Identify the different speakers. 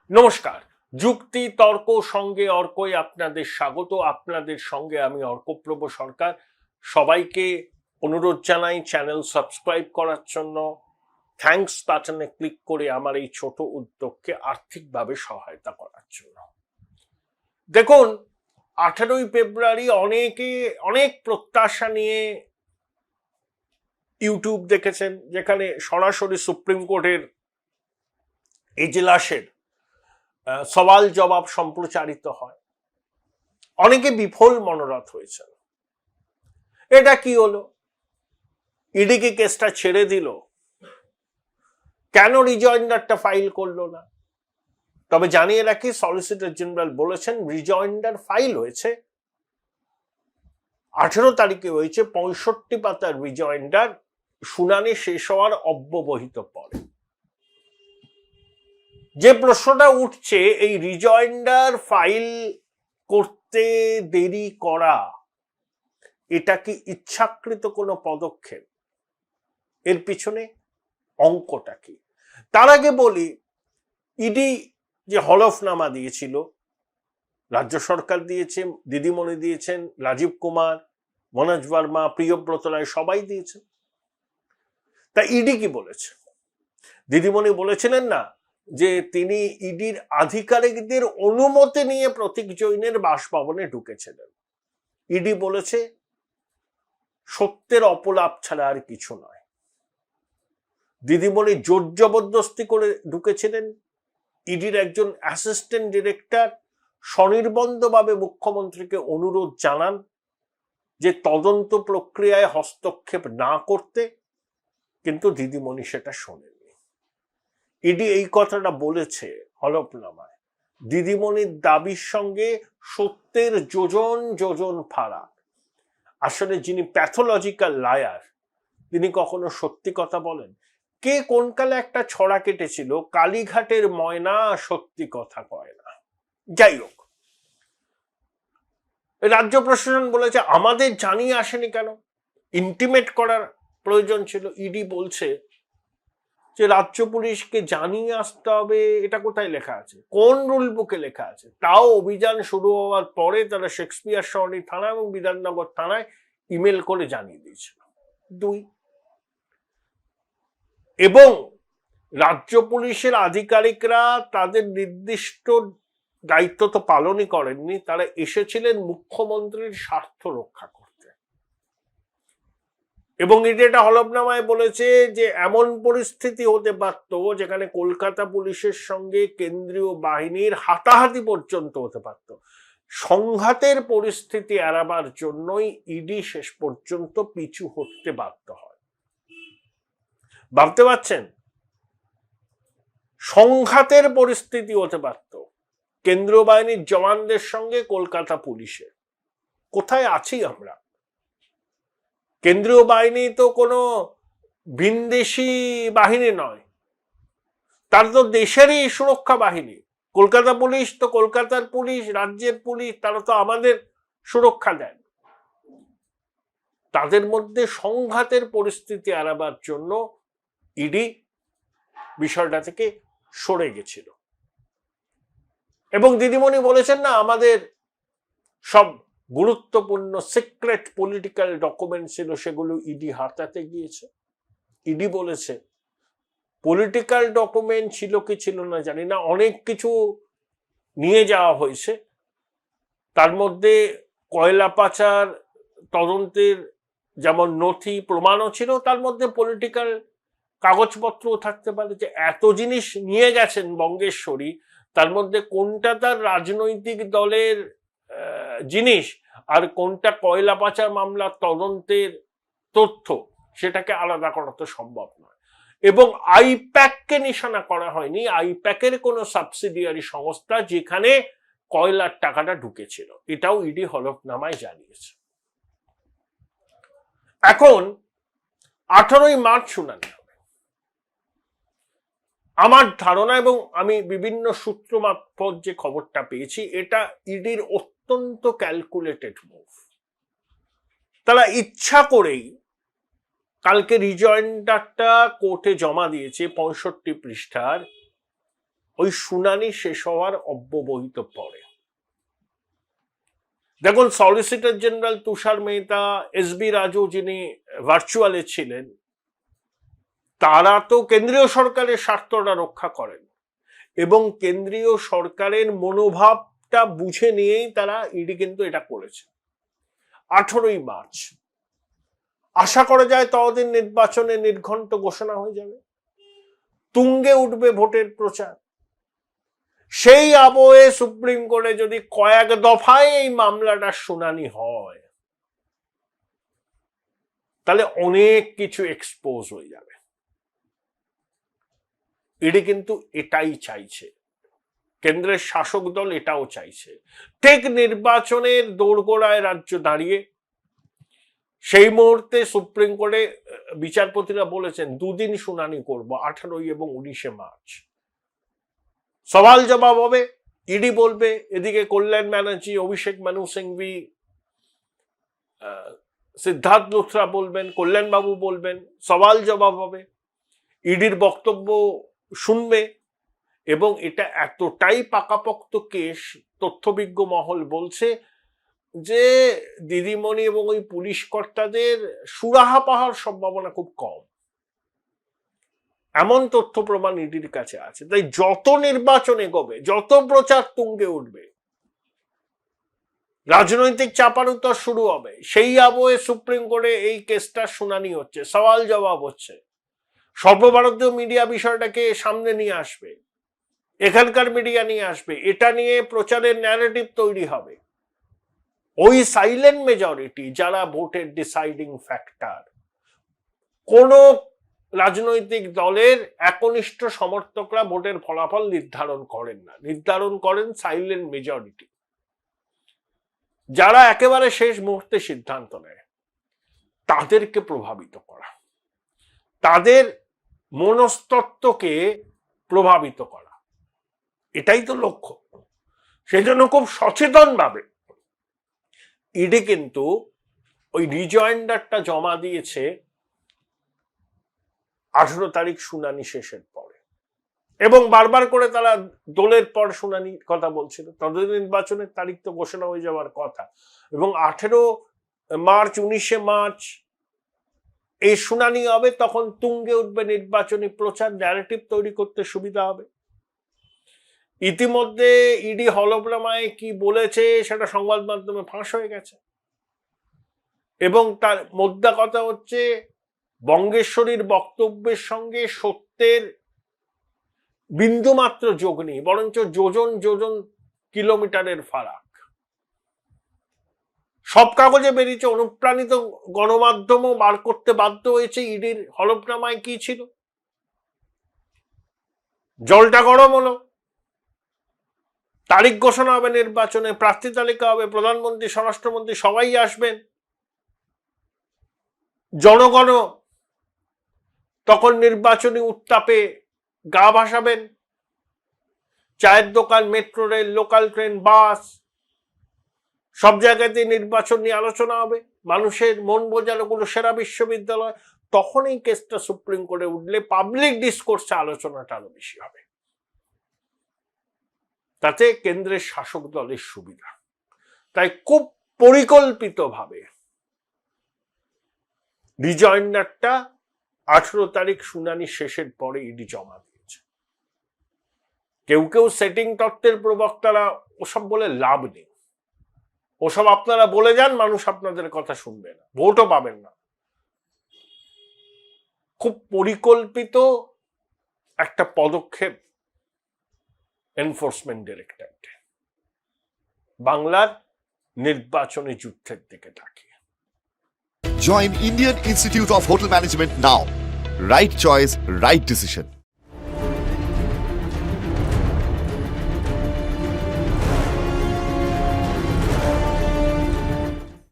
Speaker 1: নমস্কার। যুক্তি তর্ক সঙ্গে অর্কই আপনাদের স্বাগত। আপনাদের সঙ্গে আমি অর্কপ্রভ সরকার। সবাইকে অনুরোধ জানাই চ্যানেল সাবস্ক্রাইব করার জন্য, থ্যাঙ্কস বাটনে ক্লিক করে আমার এই ছোট উদ্যোগকে আর্থিকভাবে সহায়তা করার জন্য। দেখুন, 18ই ফেব্রুয়ারি অনেক প্রত্যাশা নিয়ে ইউটিউব দেখেছেন, যেখানে সরাসরি সুপ্রিম কোর্টের এজলাসের সওয়াল জবাব সম্প্রচারিত হয়। অনেকে বিফল মনোরথ হয়েছেন। এটা কি হলো? ইডি কি কেসটা ছেড়ে দিল? কেন রিজয়েন্ডারটা ফাইল করলো না? তবে জানিয়ে রাখি, সলিসিটর জেনারেল বলেছেন রিজয়েন্ডার ফাইল হয়েছে, 18 তারিখে হয়েছে, 65 পাতার রিজয়েন্ডার শুনানি শেষ হওয়ার অব্যবহিত পরে। যে প্রশ্নটা উঠছে, এই রিজয়েন্ডার ফাইল করতে দেরি করা, এটা কি ইচ্ছাকৃত কোনো পদক্ষেপ? এর পিছনে অঙ্কটা কি? তার আগে বলি, ইডি যে হলফনামা দিয়েছিল, রাজ্য সরকার দিয়েছে, দিদিমণি দিয়েছেন, রাজীব কুমার, মনোজ বর্মা, প্রিয়ব্রত রায় সবাই দিয়েছেন। তা ইডি কি বলেছে? দিদিমণি বলেছিলেন না যে তিনি ইডির আধিকারিকদের অনুমতি নিয়ে প্রতীক জৈনের বাসভবনে ঢুকেছিলেন। ইডি বলেছে সত্যের অপলাপ ছাড়া আর কিছু নয়। দিদিমণি জোর জবরদস্তি করে ঢুকেছিলেন। ইডির একজন অ্যাসিস্ট্যান্ট ডিরেক্টর স্বনির্বন্ধভাবে মুখ্যমন্ত্রীকে অনুরোধ জানান যে তদন্ত প্রক্রিয়ায় হস্তক্ষেপ না করতে, কিন্তু দিদিমণি সেটা শোনেননি। ইডি এই কথাটা বলেছে হলফনামায়। দিদিমণির দাবির সঙ্গে সত্যের যোজন যোজন ফারাক। আসলে যিনি প্যাথোলজিক্যাল লায়ার, তিনি কখনো সত্যি কথা বলেন? কে কোন কালে একটা ছড়া কেটেছিল, কালীঘাটের ময়না সত্যি কথা কয় না। যাই হোক, রাজ্য প্রশাসন বলেছে আমাদের জানিয়ে আসেনি কেন, ইন্টিমেট করার প্রয়োজন ছিল। ইডি বলছে যে রাজ্য পুলিশকে জানিয়ে আসতে হবে। এটা কোথায় লেখা আছে? কোন রুল বুকে লেখা আছে? তাও অভিযান শুরু হওয়ার পরে তারা শেক্সপিয়ার সরণি থানা এবং বিধাননগর থানায় ইমেল করে জানিয়ে দিয়েছিল। 2, এবং রাজ্য পুলিশের আধিকারিকরা তাদের নির্দিষ্ট দায়িত্ব তো পালনই করেননি, তারা এসেছিলেন মুখ্যমন্ত্রীর স্বার্থ রক্ষা করতে। এবং এটা হলফনামায় বলেছে যে এমন পরিস্থিতি হতে পারত যেখানে কলকাতা পুলিশের সঙ্গে কেন্দ্রীয় বাহিনীর হাতাহাতি পর্যন্ত হতে পারত। সংঘাতের পরিস্থিতি এড়াবার জন্যই ইডি শেষ পর্যন্ত পিছু হটতে বাধ্য হয়। ভাবতে পারছেন? সংঘাতের পরিস্থিতি হতে পারত কেন্দ্রীয় বাহিনীর জওয়ানদের সঙ্গে কলকাতা পুলিশের। কোথায় আছি আমরা? কেন্দ্রীয় বাহিনী তো কোনো ভিনদেশি বাহিনী নয়, তার তো দেশেরই সুরক্ষা বাহিনী। কলকাতা পুলিশ তো কলকাতার পুলিশ, রাজ্যের পুলিশ, তারা তো আমাদের সুরক্ষা দেন। তাদের মধ্যে সংঘাতের পরিস্থিতি এড়াবার জন্য ইডি বিষয়টা থেকে সরে গেছিল। এবং দিদিমণি বলেছেন না, আমাদের সব গুরুত্বপূর্ণ সিক্রেট পলিটিক্যাল ডকুমেন্ট ছিল, সেগুলো ইডি হাতাতে গিয়েছে। ইডি বলেছে পলিটিক্যাল ডকুমেন্ট ছিল কি ছিল না জানি না, অনেক কিছু নিয়ে যাওয়া হয়েছে। তার মধ্যে কয়লা পাচার তদন্তের যেমন নথি প্রমাণও ছিল, তার মধ্যে পলিটিক্যাল কাগজপত্রও থাকতে পারে। যে এত জিনিস নিয়ে গেছেন বঙ্গেশ্বরী, তার মধ্যে কোনটা তার রাজনৈতিক দলের জিনিস আর কোনটা কয়লা পাচার মামলার তদন্তের তথ্য, সেটাকে আলাদা করা তো সম্ভব নয়। এবং আইপ্যাককে নিশানা করা হয়নি, আইপ্যাকের কোনো সাবসিডিয়ারি সংস্থা যেখানে কয়লার টাকাটা ঢুকেছিল, এটাও ইডি হলফনামায় জানিয়েছে। এখন 18ই মার্চ শুনানি হবে। আমার ধারণা, এবং আমি বিভিন্ন সূত্র মারফত যে খবরটা পেয়েছি, এটা ইডির অত্যন্ত ক্যালকুলেটেড মুভ। তারা ইচ্ছা করেই কালকে রিজয়েন্ডারটা কোর্টে জমা দিয়েছে 65 পৃষ্ঠার, ওই শুনানি শেষ হওয়ার অব্যবহিত পরে। দেখুন, সলিসিটর জেনারেল তুষার মেহতা, এসবি রাজু যিনি ভার্চুয়ালে ছিলেন, তারা তো কেন্দ্রীয় সরকারের স্বার্থটা রক্ষা করেন এবং কেন্দ্রীয় সরকারের মনোভাবটা বুঝে নিয়েই তারা ইডি কিন্তু এটা করেছে। 18ই মার্চ আশা করা যায় ততদিন নির্বাচনে নির্ঘণ্ট ঘোষণা হয়ে যাবে, তুঙ্গে উঠবে ভোটের প্রচার। সেই আবহে সুপ্রিম কোর্টে যদি কয়েক দফায় এই মামলাটার শুনানি হয়, তাহলে অনেক কিছু এক্সপোজ হয়ে যাবে। ইডি কিন্তু এটাই চাইছে, কেন্দ্রের শাসক দল এটাও চাইছে। ঠিক নির্বাচনের দোরগোড়ায় রাজ্য দাঁড়িয়ে সেই মুহূর্তে সুপ্রিম কোর্টে বিচারপতিরা বলেছেন 2 দিন শুনানি করব, 18 এবং 19 মার্চ। সওয়াল জবাব হবে, ইডি বলবে, এদিকে কল্যাণ ব্যানার্জি, অভিষেক মানু সিংভি, সিদ্ধার্থ লুথরা বলবেন, কল্যাণ বাবু বলবেন, সওয়াল জবাব হবে, ইডির বক্তব্য শুনবে। এবং এটা এতটাই পাকাপোক্ত কেস, তথ্যবিজ্ঞ মহল বলছে যে দিদিমণি এবং ওই পুলিশ কর্তাদের সুরাহা পাওয়ার সম্ভাবনা খুব কম, এমন তথ্য প্রমাণ ইডির কাছে আছে। তাই যত নির্বাচন এগোবে, যত প্রচার তুঙ্গে উঠবে, রাজনৈতিক চাপানুতর শুরু হবে, সেই আবহে সুপ্রিম কোর্টে এই কেসটার শুনানি হচ্ছে, সওয়াল জবাব হচ্ছে, সর্বভারতীয় মিডিয়া বিষয়টাকে সামনে নিয়ে আসবে, এখানকার মিডিয়া নিয়ে আসবে, এটা নিয়ে প্রচারের ন্যারেটিভ তৈরি হবে। ওই সাইলেন্ট মেজরিটি যারা ভোটের ডিসাইডিং ফ্যাক্টর, কোন রাজনৈতিক দলের একনিষ্ঠ সমর্থকরা ভোটের ফলাফল নির্ধারণ করেন না, নির্ধারণ করেন সাইলেন্ট মেজরিটি, যারা একেবারে শেষ মুহূর্তে সিদ্ধান্ত নেয়, তাদেরকে প্রভাবিত করা, তাদের মনস্তত্ত্বকে প্রভাবিত করা, এটাই তো লক্ষ্য। সেজন্য খুব সচেতন ভাবে ইডি কিন্তু ওই রিজয়েন্ডারটা জমা দিয়েছে 18 তারিখ শুনানি শেষের পরে, এবং বারবার করে তারা দোলের পর শুনানির কথা বলছিল। ততদিন নির্বাচনের তারিখ তো ঘোষণা হয়ে যাওয়ার কথা, এবং 18 মার্চ 19 মার্চ এই শুনানি হবে, তখন তুঙ্গে উঠবে নির্বাচনী প্রচার, ন্যারেটিভ তৈরি করতে সুবিধা হবে। ইতিমধ্যে ইডি হলফনামায় কি বলেছে সেটা সংবাদ মাধ্যমে ফাঁস হয়ে গেছে, এবং তার মোদ্দা কথা হচ্ছে বঙ্গেশ্বরীর বক্তব্যের সঙ্গে সত্যের বিন্দুমাত্র যোগ নেই, বরঞ্চ যোজন যোজন কিলোমিটারের ফারাক। সব কাগজে বেরিয়েছে, অনুপ্রাণিত গণমাধ্যমও বার করতে বাধ্য হয়েছে ইডির হলফনামায় কি ছিল। জলটা গরম হলো, তারিখ ঘোষণা হবে, নির্বাচনে প্রার্থী তালিকা হবে, প্রধানমন্ত্রী, স্বরাষ্ট্রমন্ত্রী সবাই আসবেন, জনগণ তখন নির্বাচনী উত্তাপে গা ভাসাবেন। চায়ের দোকান, মেট্রো রেল, লোকাল ট্রেন, বাস, সব জায়গাতে নির্বাচন নিয়ে আলোচনা হবে, মানুষের মন বোঝানো গুলো সেরা বিশ্ববিদ্যালয়। তখন এই কেসটা সুপ্রিম কোর্টে উঠলে পাবলিক ডিসকোর্সে আলোচনাটা আরো বেশি হবে, তাতে কেন্দ্রের শাসক দলের সুবিধা। তাই খুব পরিকল্পিতভাবে রিজয়েন্ডারটা 18 তারিখ শুনানি শেষের পরে ইডি জমা দিয়েছে। কেউ কেউ সেটিং তত্ত্বের প্রবক্তারা ওসব বলে লাভ নেই, ওসব আপনারা বলে যান, মানুষ আপনাদের কথা শুনবে না, ভোটও পাবেন না। খুব পরিকল্পিত একটা পদক্ষেপ এনফোর্সমেন্ট ডিরেক্টরেট বাংলার নির্বাচনী যুদ্ধের দিকে তাকিয়ে।
Speaker 2: Join Indian Institute of Hotel Management now. Right choice, right decision.